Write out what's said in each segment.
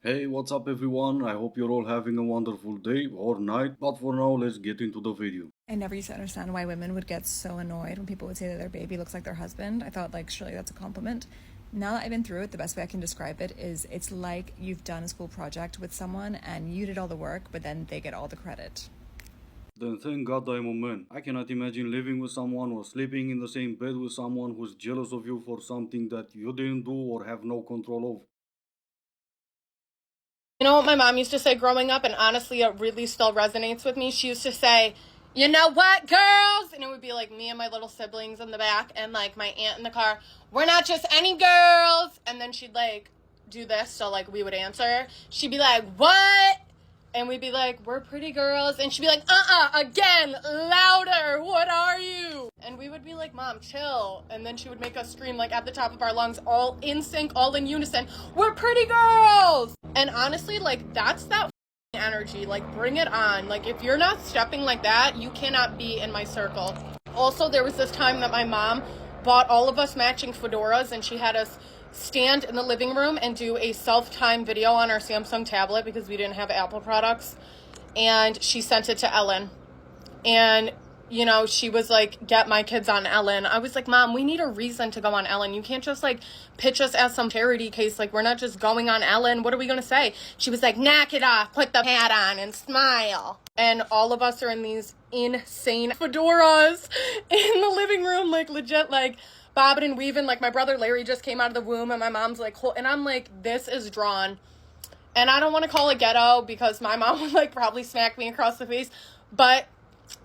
Hey, what's up everyone? I hope you're all having a wonderful day or night, but for now, let's get into the video. I never used to understand why women would get so annoyed when people would say that their baby looks like their husband. I thought, like, surely that's a compliment. Now that I've been through it, the best way I can describe it is it's like you've done a school project with someone and you did all the work, but then they get all the credit. Then thank God I'm a man. I cannot imagine living with someone or sleeping in the same bed with someone who's jealous of you for something that you didn't do or have no control over. You know what my mom used to say growing up, and honestly, it really still resonates with me? She used to say, "You know what, girls?" And it would be like me and my little siblings in the back, and like my aunt in the car. "We're not just any girls." And then she'd like do this, so like we would answer. She'd be like, "What?" And we'd be like, "We're pretty girls." And she'd be like, again, louder. What are you? And we would be like, "Mom, chill." And then she would make us scream like at the top of our lungs, all in sync, all in unison. "We're pretty girls." And honestly, like that's that energy. Like bring it on. Like if you're not stepping like that, you cannot be in my circle. Also, there was this time that my mom bought all of us matching fedoras, and she had us stand in the living room and do a self-time video on our Samsung tablet because we didn't have Apple products. And she sent it to Ellen. And, you know, she was like, "Get my kids on Ellen." I was like, "Mom, we need a reason to go on Ellen. You can't just like pitch us as some charity case. Like, we're not just going on Ellen. What are we going to say?" She was like, "Knock it off, put the hat on and smile." And all of us are in these insane fedoras in the living room, like legit, like bobbing and weaving. Like my brother Larry just came out of the womb, and my mom's like, and I'm like, this is drawn. And I don't want to call it ghetto because my mom would like probably smack me across the face, but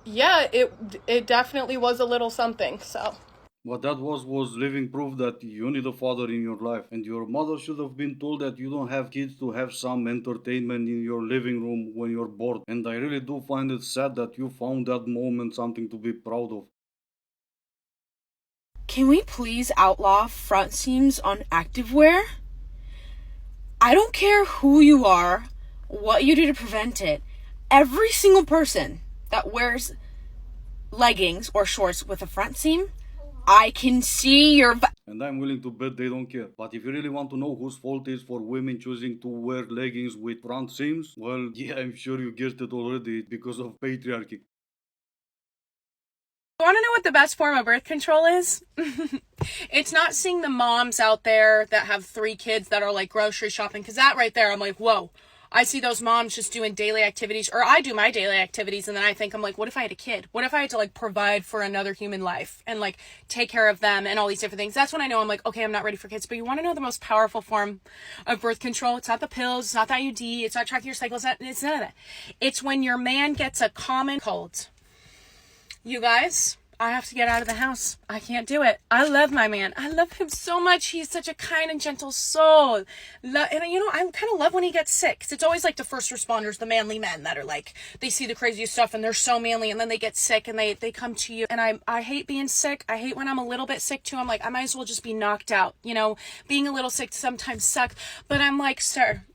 yeah, it definitely was a little something. So What that was living proof that you need a father in your life, and your mother should have been told that you don't have kids to have some entertainment in your living room when you're bored. And I really do find it sad that you found that moment something to be proud of. Can we please outlaw front seams on activewear? I don't care who you are, what you do to prevent it. Every single person that wears leggings or shorts with a front seam, I can see your. And I'm willing to bet they don't care. But if you really want to know whose fault is for women choosing to wear leggings with front seams, well, yeah, I'm sure you guessed it already because of patriarchy. You want to know what the best form of birth control is? It's not seeing the moms out there that have 3 kids that are like grocery shopping, because that right there, I'm like, whoa. I see those moms just doing daily activities, or I do my daily activities, and then I think, I'm like, what if I had a kid? What if I had to like provide for another human life and like take care of them and all these different things? That's when I know I'm like, okay, I'm not ready for kids. But you want to know the most powerful form of birth control? It's not the pills, it's not the IUD, it's not tracking your cycles, it's none of that. It's when your man gets a common cold. You guys, I have to get out of the house. I can't do it. I love my man. I love him so much. He's such a kind and gentle soul. And you know, I kind of love when he gets sick. 'Cause it's always like the first responders, the manly men that are like, they see the craziest stuff and they're so manly, and then they get sick and they come to you. And I hate being sick. I hate when I'm a little bit sick too. I'm like, I might as well just be knocked out. You know, being a little sick sometimes sucks. But I'm like, sir,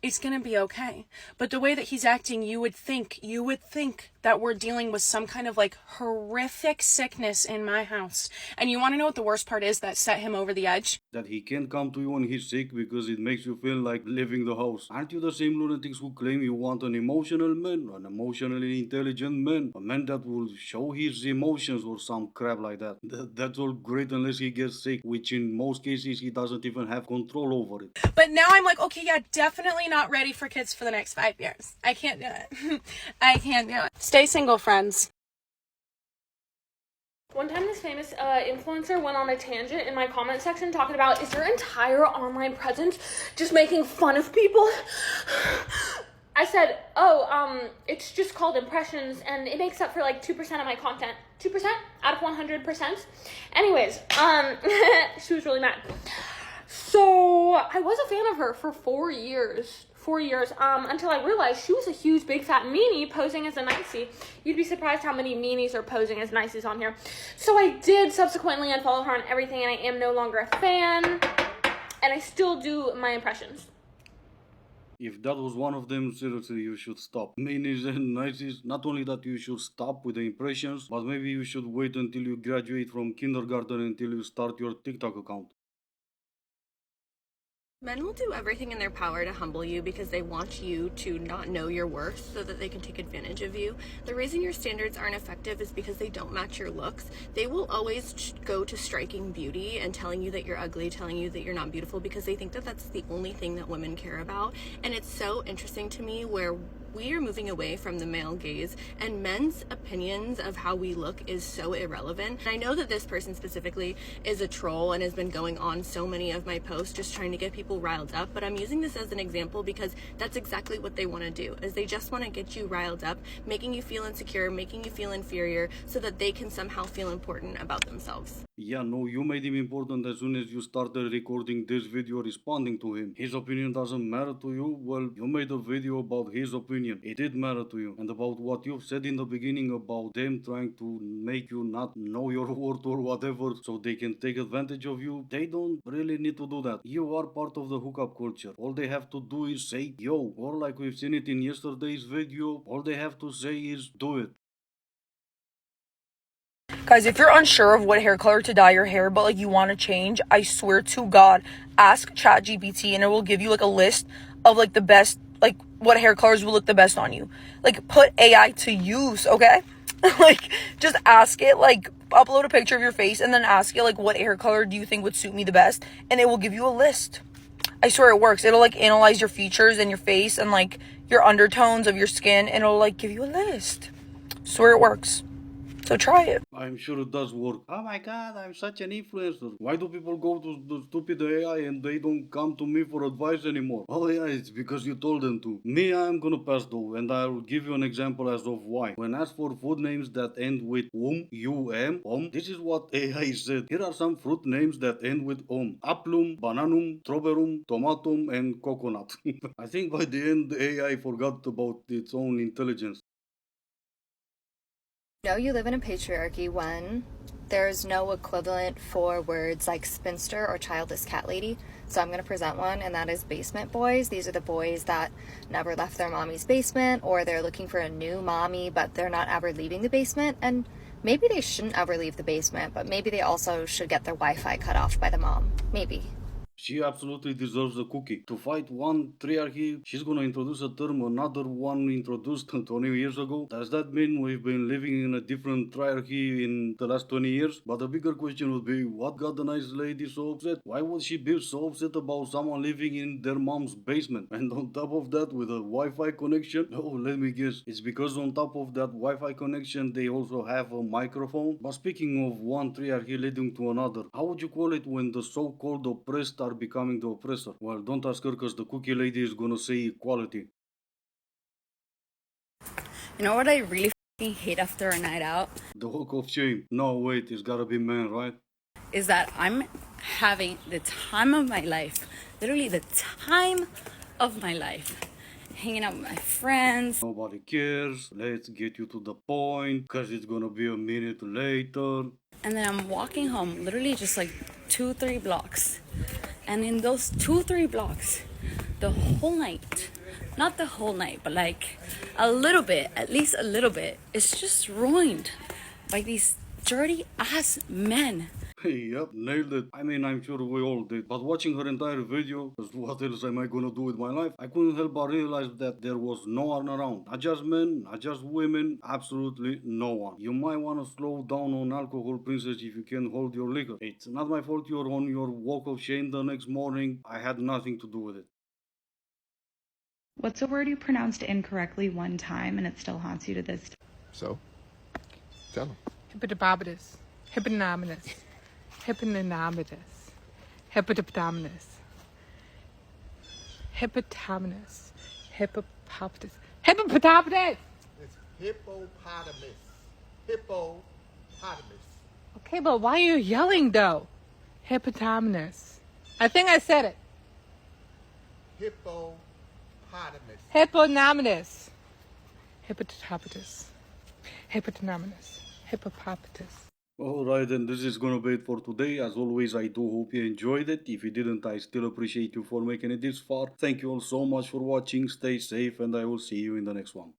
it's going to be okay. But the way that he's acting, you would think that we're dealing with some kind of like horrific sickness in my house. And you want to know what the worst part is that set him over the edge? That he can't come to you when he's sick because it makes you feel like leaving the house. Aren't you the same lunatics who claim you want an emotional man, an emotionally intelligent man, a man that will show his emotions or some crap like that? That's all great unless he gets sick, which in most cases he doesn't even have control over it. But now I'm like, okay, yeah, definitely not ready for kids for the next 5 years. I can't do it. I can't do it. Stay single, friends. One time this famous influencer went on a tangent in my comment section talking about, is your entire online presence just making fun of people? I said, it's just called impressions, and it makes up for like 2% of my content. 2% out of 100%. Anyways, she was really mad. So I was a fan of her for 4 years. 4 years, until I realized she was a huge, big, fat meanie posing as a nicey. You'd be surprised how many meanies are posing as niceys on here. So I did subsequently unfollow her on everything, and I am no longer a fan, and I still do my impressions. If that was one of them, seriously, you should stop. Meanies and niceties, not only that you should stop with the impressions, but maybe you should wait until you graduate from kindergarten until you start your TikTok account. Men will do everything in their power to humble you because they want you to not know your worth so that they can take advantage of you. The reason your standards aren't effective is because they don't match your looks. They will always go to striking beauty and telling you that you're ugly, telling you that you're not beautiful, because they think that that's the only thing that women care about. And it's so interesting to me where we are moving away from the male gaze and men's opinions of how we look is so irrelevant. And I know that this person specifically is a troll and has been going on so many of my posts just trying to get people riled up, but I'm using this as an example because that's exactly what they want to do, is they just want to get you riled up, making you feel insecure, making you feel inferior so that they can somehow feel important about themselves. Yeah, no, you made him important as soon as you started recording this video responding to him. His opinion doesn't matter to you? Well, you made a video about his opinion. It did matter to you. And about what you said in the beginning about them trying to make you not know your worth or whatever so they can take advantage of you, they don't really need to do that. You are part of the hookup culture. All they have to do is say yo, or like we've seen it in yesterday's video, all they have to say is do it. Guys, if you're unsure of what hair color to dye your hair, but like you want to change, I swear to God, ask ChatGPT and it will give you like a list of like the best, like what hair colors will look the best on you. Like put AI to use, okay? Like just ask it, like upload a picture of your face and then ask it like what hair color do you think would suit me the best, and it will give you a list. I swear it works. It'll like analyze your features and your face and like your undertones of your skin, and it'll like give you a list. Swear it works. So try it. I'm sure it does work. Oh my god, I'm such an influencer. Why do people go to the stupid AI and they don't come to me for advice anymore? Oh yeah, it's because you told them to. Me, I'm gonna pass though, and I'll give you an example as of why. When asked for food names that end with this is what AI said. Here are some fruit names that end with Aplum, bananum, strawberrum, tomatum, and coconut. I think by the end, the AI forgot about its own intelligence. You know you live in a patriarchy when there's no equivalent for words like spinster or childless cat lady. So I'm going to present one, and that is basement boys. These are the boys that never left their mommy's basement, or they're looking for a new mommy, but they're not ever leaving the basement. And maybe they shouldn't ever leave the basement, but maybe they also should get their Wi-Fi cut off by the mom. Maybe. She absolutely deserves a cookie. To fight one triarchy, she's gonna introduce a term another one introduced 20 years ago. Does that mean we've been living in a different triarchy in the last 20 years? But the bigger question would be, what got the nice lady so upset? Why would she be so upset about someone living in their mom's basement? And on top of that, with a Wi-Fi connection? Oh, let me guess. It's because on top of that Wi-Fi connection, they also have a microphone. But speaking of one triarchy leading to another, how would you call it when the so-called oppressed are becoming the oppressor? Well, don't ask her because the cookie lady is gonna say equality. You know what I really fucking hate after a night out? The walk of shame. No, wait, it's gotta be man, right? Is that I'm having the time of my life. Literally the time of my life. Hanging out with my friends. Nobody cares. Let's get you to the point because it's gonna be a minute later. And then I'm walking home, literally just like 2-3 blocks. And in those 2-3 blocks, the whole night, not the whole night, but like a little bit, at least a little bit, it's just ruined by these dirty ass men. Yep, nailed it. I mean, I'm sure we all did. But watching her entire video, because what else am I gonna do with my life? I couldn't help but realize that there was no one around. Not just men, not just women, absolutely no one. You might wanna slow down on alcohol, princess, if you can hold your liquor. It's not my fault you're on your walk of shame the next morning. I had nothing to do with it. What's a word you pronounced incorrectly one time and it still haunts you to this day? So, tell them. Hippopotamus. Hipponominous. Hipponominous. Hippopotamus. Hippopotamus. Hippopotamus. Hippopotamus! It's hippopotamus. Hippopotamus. Okay, but why are you yelling though? Hippopotamus. I think I said it. Hippopotamus. Hipponominous. Hippopotamus. Hipponominous. Hippopotamus. Alright, and this is gonna be it for today. As always, I do hope you enjoyed it. If you didn't, I still appreciate you for making it this far. Thank you all so much for watching. Stay safe, and I will see you in the next one.